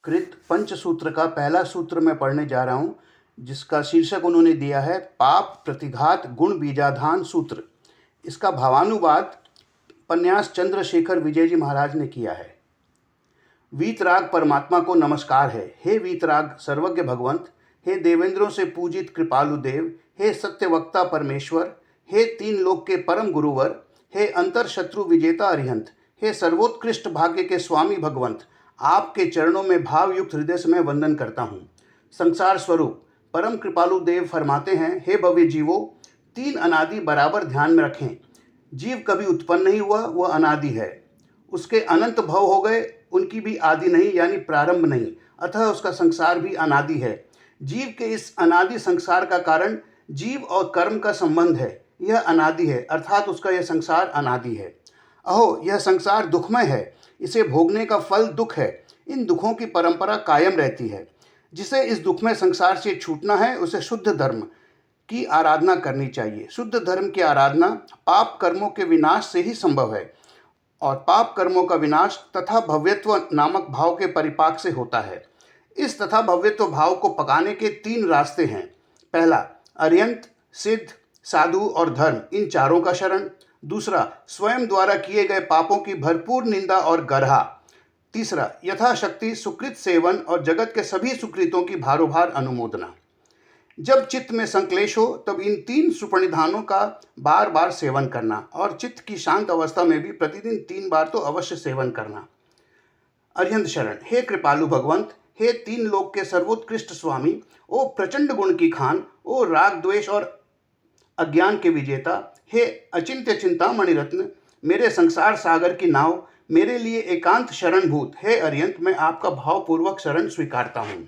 कृत पंचसूत्र का पहला सूत्र मैं पढ़ने जा रहा हूँ, जिसका शीर्षक उन्होंने दिया है पाप प्रतिघात गुण बीजाधान सूत्र। इसका भावानुवाद पन्यास चंद्रशेखर विजय जी महाराज ने किया है। वीतराग परमात्मा को नमस्कार है। हे वीतराग सर्वज्ञ भगवंत, हे देवेंद्रों से पूजित कृपालु देव, हे सत्यवक्ता परमेश्वर, हे तीन लोक के परम गुरुवर, हे अंतर शत्रु विजेता अरिहंत, हे सर्वोत्कृष्ट भाग्य के स्वामी भगवंत, आपके चरणों में भावयुक्त हृदय से मैं वंदन करता हूँ। संसार स्वरूप परम कृपालु देव फरमाते हैं, हे भव्य जीवो, तीन अनादि बराबर ध्यान में रखें। जीव कभी उत्पन्न नहीं हुआ, वह अनादि है। उसके अनंत भव हो गए, उनकी भी आदि नहीं यानी प्रारंभ नहीं, अतः उसका संसार भी अनादि है। जीव के इस अनादि संसार का कारण जीव और कर्म का संबंध है। यह अनादि है, अर्थात उसका यह संसार अनादि है। अहो, यह संसार दुखमय है, इसे भोगने का फल दुख है। इन दुखों की परंपरा कायम रहती है। जिसे इस दुखमय संसार से छूटना है, उसे शुद्ध धर्म की आराधना करनी चाहिए। शुद्ध धर्म की आराधना पाप कर्मों के विनाश से ही संभव है, और पाप कर्मों का विनाश तथा भव्यत्व नामक भाव के परिपाक से होता है। इस तथा भव्यत्व भाव को पकाने के तीन रास्ते हैं। पहला, अरिहंत, सिद्ध, साधु और धर्म, इन चारों का शरण। दूसरा, स्वयं द्वारा किए गए पापों की भरपूर निंदा और गर्हा। तीसरा, यथाशक्ति सुकृत सेवन और जगत के सभी सुकृतों की भारोभार अनुमोदना। जब चित्त में संक्लेश हो, तब इन तीन सुपरिधानों का बार बार सेवन करना, और चित्त की शांत अवस्था में भी प्रतिदिन 3 बार तो अवश्य सेवन करना। अरिहंत शरण। हे कृपालु भगवंत, हे तीन लोक के सर्वोत्कृष्ट स्वामी, ओ प्रचंड गुण की खान, ओ राग द्वेष और अज्ञान के विजेता, हे अचिंत्य चिंतामणि रत्न, मेरे संसार सागर की नाव, मेरे लिए एकांत शरणभूत, हे अरिहंत, मैं आपका भावपूर्वक शरण स्वीकारता हूँ।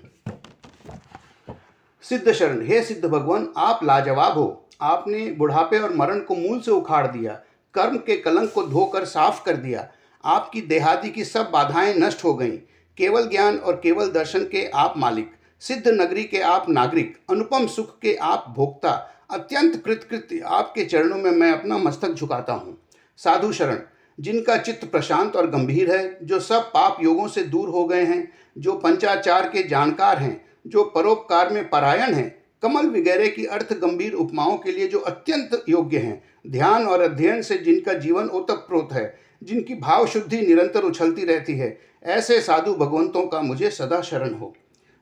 सिद्ध शरण। हे सिद्ध भगवान, आप लाजवाब हो। आपने बुढ़ापे और मरण को मूल से उखाड़ दिया, कर्म के कलंक को धोकर साफ कर दिया। आपकी देहादि की सब बाधाएं नष्ट हो गईं। केवल ज्ञान और केवल दर्शन के आप मालिक, सिद्ध नगरी के आप नागरिक, अनुपम सुख के आप भोक्ता, अत्यंत कृतकृत्य, आपके चरणों में मैं अपना मस्तक झुकाता हूँ। साधु शरण। जिनका चित्त प्रशांत और गंभीर है, जो सब पाप योगों से दूर हो गए हैं, जो पंचाचार के जानकार हैं, जो परोपकार में परायण हैं, कमल वगैरह की अर्थ गंभीर उपमाओं के लिए जो अत्यंत योग्य हैं, ध्यान और अध्ययन से जिनका जीवन ओतप्रोत है, जिनकी भाव शुद्धि निरंतर उछलती रहती है, ऐसे साधु भगवंतों का मुझे सदा शरण हो।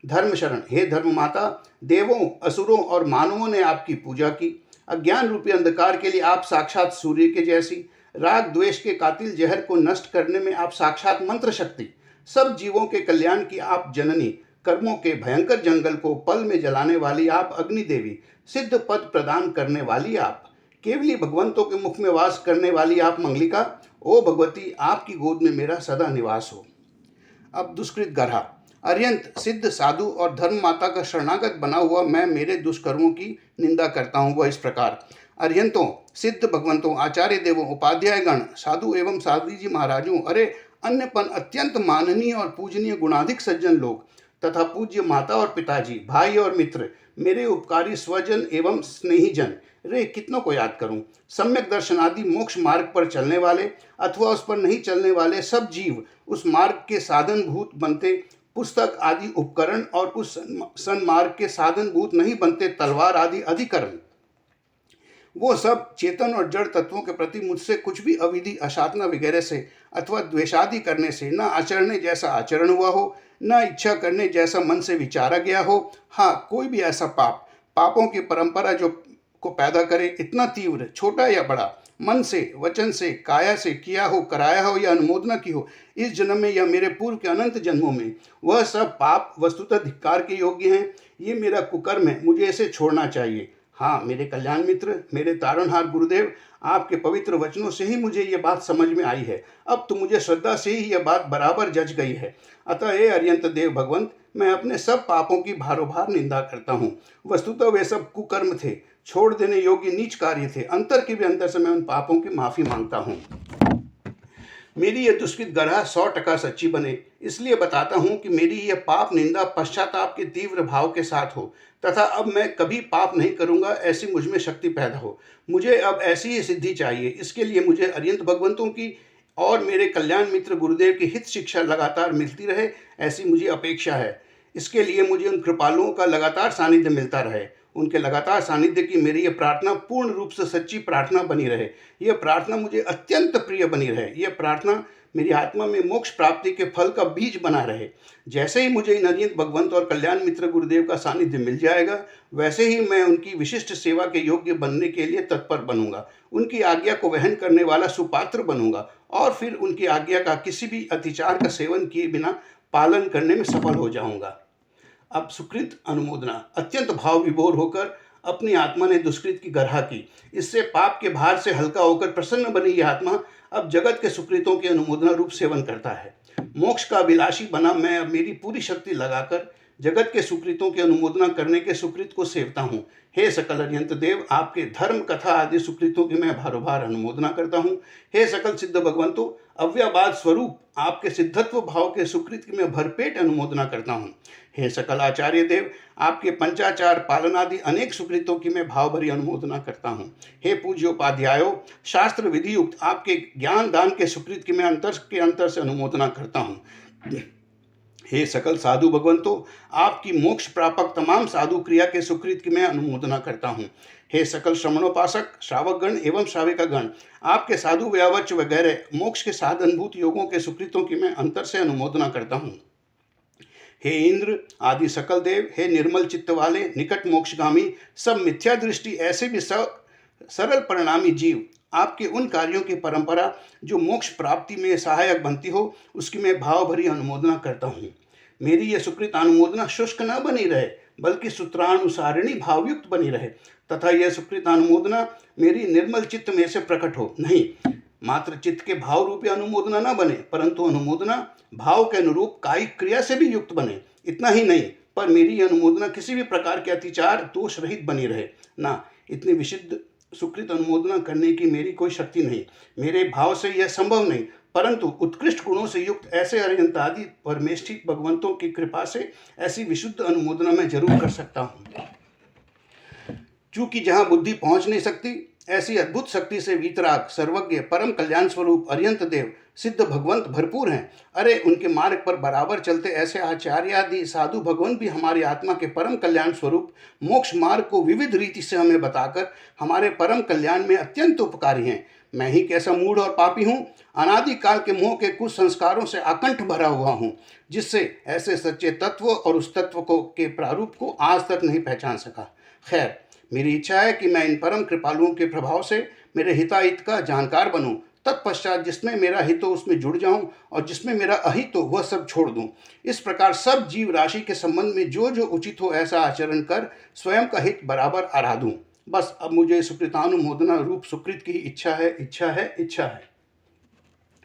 धर्म शरण। हे धर्म माता, देवों, असुरों और मानवों ने आपकी पूजा की। अज्ञान रूपी अंधकार के लिए आप साक्षात सूर्य के जैसी, राग द्वेष के कातिल जहर को नष्ट करने में आप साक्षात मंत्र शक्ति, सब जीवों के कल्याण की आप जननी, कर्मों के भयंकर जंगल को पल में जलाने वाली आप अग्नि देवी, सिद्ध पद प्रदान करने वाली आप, केवली भगवंतों के मुख में वास करने वाली आप मंगलिका, ओ भगवती, आपकी गोद में मेरा सदा निवास हो। अब दुष्कृत गर्हा। अरिहंत, सिद्ध, साधु और धर्म माता का शरणागत बना हुआ मैं मेरे दुष्कर्मों की निंदा करता हूँ। वह इस प्रकार, अरिहंतों, सिद्ध भगवंतों, आचार्य देवों, उपाध्याय गण, साधु एवं साध्वी जी महाराजों, अरे अन्यपन अत्यंत माननीय और पूजनीय गुणाधिक सज्जन लोग, तथा पूज्य माता और पिताजी, भाई और मित्र, मेरे उपकारी स्वजन एवं स्नेहीजन, रे कितनों को याद करूं। सम्यक दर्शन आदि मोक्ष मार्ग पर चलने वाले अथवा उस पर नहीं चलने वाले सब जीव उस मार्ग के साधनभूत बनते पुस्तक आदि उपकरण, और उस सन्मार्ग के साधनभूत नहीं बनते तलवार आदि अधिकरण। वो सब चेतन और जड़ तत्वों के प्रति मुझसे कुछ भी अविधि, अशातना वगैरह से अथवा द्वेषादि करने से न आचरने जैसा आचरण हुआ हो, न इच्छा करने जैसा मन से विचारा गया हो। हाँ, कोई भी ऐसा पापों की परंपरा जो को पैदा करे, इतना तीव्र, छोटा या बड़ा, मन से, वचन से, काया से किया हो, कराया हो या अनुमोदना की हो, इस जन्म में या मेरे पूर्व के अनंत जन्मों में, वह सब पाप वस्तुतः धिक्कार के योग्य हैं। ये मेरा कुकर्म है, मुझे इसे छोड़ना चाहिए। हाँ, मेरे कल्याण मित्र, मेरे तारणहार गुरुदेव, आपके पवित्र वचनों से ही मुझे ये बात समझ में आई है। अब तो मुझे श्रद्धा से ही यह बात बराबर जच गई है। अतः हे अरिहंत देव भगवंत, मैं अपने सब पापों की भारोभार निंदा करता हूँ। वस्तुतः वे सब कुकर्म थे, छोड़ देने योग्य नीच कार्य थे। अंतर के भी अंतर से मैं उन पापों की माफी मांगता हूँ। मेरी यह दुष्कृत गर्हा 100% सच्ची बने, इसलिए बताता हूँ कि मेरी यह पाप निंदा पश्चाताप के तीव्र भाव के साथ हो, तथा अब मैं कभी पाप नहीं करूँगा, ऐसी मुझ में शक्ति पैदा हो। मुझे अब ऐसी ही सिद्धि चाहिए। इसके लिए मुझे अरिहंत भगवंतों की और मेरे कल्याण मित्र गुरुदेव की हित शिक्षा लगातार मिलती रहे, ऐसी मुझे अपेक्षा है। इसके लिए मुझे उन कृपालुओं का लगातार सानिध्य मिलता रहे। उनके लगातार सानिध्य की मेरी ये प्रार्थना पूर्ण रूप से सच्ची प्रार्थना बनी रहे। यह प्रार्थना मुझे अत्यंत प्रिय बनी रहे। यह प्रार्थना मेरी आत्मा में मोक्ष प्राप्ति के फल का बीज बना रहे। जैसे ही मुझे इन अरिहंत भगवंत और कल्याण मित्र गुरुदेव का सानिध्य मिल जाएगा, वैसे ही मैं उनकी विशिष्ट सेवा के योग्य बनने के लिए तत्पर बनूंगा, उनकी आज्ञा को वहन करने वाला सुपात्र बनूंगा और फिर उनकी आज्ञा का किसी भी अतिचार का सेवन किए बिना पालन करने में सफल हो जाऊंगा। अब सुकृत अनुमोदना। अत्यंत भाव विभोर होकर अपनी आत्मा ने दुष्कृत की गरहा की। इससे पाप के भार से हल्का होकर प्रसन्न बनी यह आत्मा अब जगत के सुकृतों के अनुमोदना रूप सेवन करता है। मोक्ष का अभिलाषी बना मैं अब मेरी पूरी शक्ति लगाकर जगत के सुकृतों की अनुमोदना करने के सुकृत को सेवता हूँ। हे सकल अरिहंत देव, आपके धर्म कथा आदि सुकृतों की मैं भारोभार अनुमोदना करता हूँ। हे सकल सिद्ध भगवंतों, अव्ययवाद स्वरूप आपके सिद्धत्व भाव के सुकृत की मैं भरपेट अनुमोदना करता हूँ। हे सकल आचार्य देव, आपके पंचाचार पालनादि अनेक सुकृतों की मैं भाव भरी अनुमोदना करता हूँ। हे पूज्योपाध्यायों, शास्त्र विधि युक्त आपके ज्ञान दान के सुकृत की मैं अंतर से अनुमोदना करता हूँ। हे सकल साधु भगवंतों, आपकी मोक्ष प्रापक तमाम साधु क्रिया के सुकृत की मैं अनुमोदना करता हूँ। हे सकल श्रवणोपासक, श्रावक गण एवं श्राविका गण, आपके साधु व्यावच वगैरह मोक्ष के साधनभूत योगों के सुकृतों की मैं अंतर से अनुमोदना करता हूँ। हे इंद्र आदि सकल देव, हे निर्मल चित्त वाले निकट मोक्षगामी, सब मिथ्या दृष्टि ऐसे भी सरल परिणामी जीव, आपके उन कार्यों की परंपरा जो मोक्ष प्राप्ति में सहायक बनती हो, उसकी मैं भाव भरी अनुमोदना करता हूँ। मेरी यह सुकृत अनुमोदना शुष्क न बनी रहे, बल्कि सूत्रानुसारिणी भावयुक्त बनी रहे, तथा यह सुकृत अनुमोदना मेरी निर्मल चित्त में से प्रकट हो। नहीं, मात्र चित्त के भाव रूपी अनुमोदना न बने, परंतु अनुमोदना भाव के अनुरूप कायिक क्रिया से भी युक्त बने। इतना ही नहीं, पर मेरी अनुमोदना किसी भी प्रकार के अतिचार दोष रहित बनी रहे। ना, इतनी विशुद्ध सुकृत अनुमोदना करने की मेरी कोई शक्ति नहीं, मेरे भाव से यह संभव नहीं, परंतु उत्कृष्ट गुणों से युक्त ऐसे अरिहंत आदि परमेष्ठिक भगवंतों की कृपा से ऐसी विशुद्ध अनुमोदना मैं जरूर कर सकता हूँ। चूंकि जहाँ बुद्धि पहुँच नहीं सकती, ऐसी अद्भुत शक्ति से वीतराग सर्वज्ञ परम कल्याण स्वरूप अरिहंत देव सिद्ध भगवंत भरपूर हैं। अरे, उनके मार्ग पर बराबर चलते ऐसे आचार्य आदि साधु भगवंत भी हमारी आत्मा के परम कल्याण स्वरूप मोक्ष मार्ग को विविध रीति से हमें बताकर हमारे परम कल्याण में अत्यंत उपकारी हैं। मैं ही कैसा मूढ़ और पापी हूँ, अनादि काल के मोह के कुछ संस्कारों से आकंठ भरा हुआ हूँ, जिससे ऐसे सच्चे तत्व और उस तत्व को के प्रारूप को आज तक नहीं पहचान सका। खैर, मेरी इच्छा है कि मैं इन परम कृपालुओं के प्रभाव से मेरे हिताहित का जानकार बनूं, तत्पश्चात जिसमें मेरा हित हो उसमें जुड़ जाऊं और जिसमें मेरा अहित हो वह सब छोड़ दूं। इस प्रकार सब जीव राशि के संबंध में जो जो उचित हो ऐसा आचरण कर स्वयं का हित बराबर आरा दूं। बस अब मुझे सुकृतानुमोदना रूप सुकृत की इच्छा है।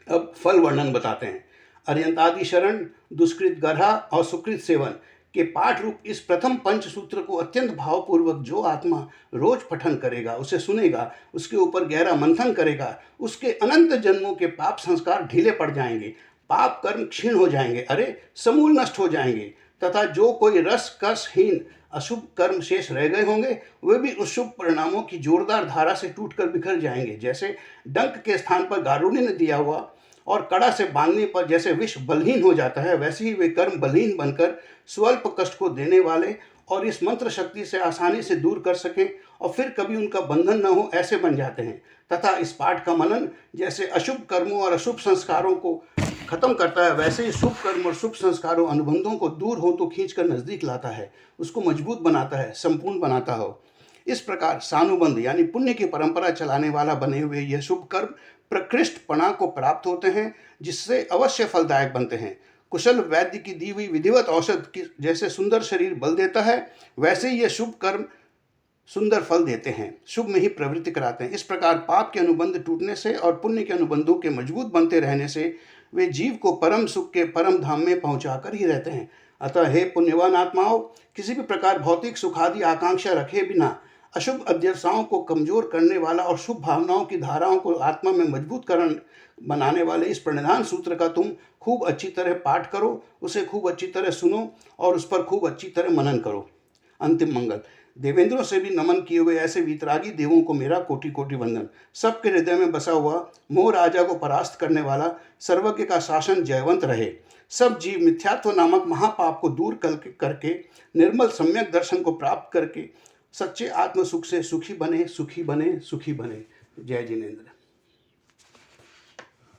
अब फल वर्णन बताते हैं। अरिहंतादि शरण, दुष्कृत गरहा और सुकृत सेवन के पाठ रूप इस प्रथम पंच सूत्र को अत्यंत भावपूर्वक जो आत्मा रोज पठन करेगा, उसे सुनेगा, उसके ऊपर गहरा मंथन करेगा, उसके अनंत जन्मों के पाप संस्कार ढीले पड़ जाएंगे, पाप कर्म क्षीण हो जाएंगे, अरे समूल नष्ट हो जाएंगे, तथा जो कोई रस कसहीन अशुभ कर्म शेष रह गए होंगे वे भी उस शुभ परिणामों की जोरदार धारा से टूटकर बिखर जाएंगे। जैसे डंक के स्थान पर गारुड़ी ने दिया हुआ और कड़ा से बांधने पर जैसे विष बलहीन हो जाता है, वैसे ही वे कर्म बलहीन बनकर स्वल्प कष्ट को देने वाले और इस मंत्र शक्ति से आसानी से दूर कर सकें और फिर कभी उनका बंधन न हो, ऐसे बन जाते हैं। तथा इस पाठ का मनन जैसे अशुभ कर्मों और अशुभ संस्कारों को खत्म करता है, वैसे ही शुभ कर्म और शुभ संस्कारों अनुबंधों को दूर हो तो खींचकर नजदीक लाता है, उसको मजबूत बनाता है, संपूर्ण बनाता हो। इस प्रकार सानुबंध यानी पुण्य की परंपरा चलाने वाला बने हुए यह शुभ कर्म प्रकृष्टपणा को प्राप्त होते हैं, जिससे अवश्य फलदायक बनते हैं। कुशल वैद्य की दी हुई विधिवत औषध की जैसे सुंदर शरीर बल देता है, वैसे ही यह शुभ कर्म सुंदर फल देते हैं, शुभ में ही प्रवृत्ति कराते हैं। इस प्रकार पाप के अनुबंध टूटने से और पुण्य के अनुबंधों के मजबूत बनते रहने से वे जीव को परम सुख के परम धाम में पहुंचाकर ही रहते हैं। अतः हे पुण्यवान आत्माओं, किसी भी प्रकार भौतिक सुखादि आकांक्षा रखे बिना अशुभ अध्यवसायों को कमजोर करने वाला और शुभ भावनाओं की धाराओं को आत्मा में मजबूतकरण बनाने वाले इस प्रणिधान सूत्र का तुम खूब अच्छी तरह पाठ करो, उसे खूब अच्छी तरह सुनो और उस पर खूब अच्छी तरह मनन करो। अंतिम मंगल। देवेंद्रों से भी नमन किए हुए ऐसे वीतरागी देवों को मेरा कोटि कोटि वंदन। सबके हृदय में बसा हुआ मोह राजा को परास्त करने वाला सर्वज्ञ का शासन जयवंत रहे। सब जीव मिथ्यात्व नामक महापाप को दूर करके निर्मल सम्यक दर्शन को प्राप्त करके सच्चे आत्म सुख से सुखी बने, सुखी बने, सुखी बने। जय जिनेन्द्र।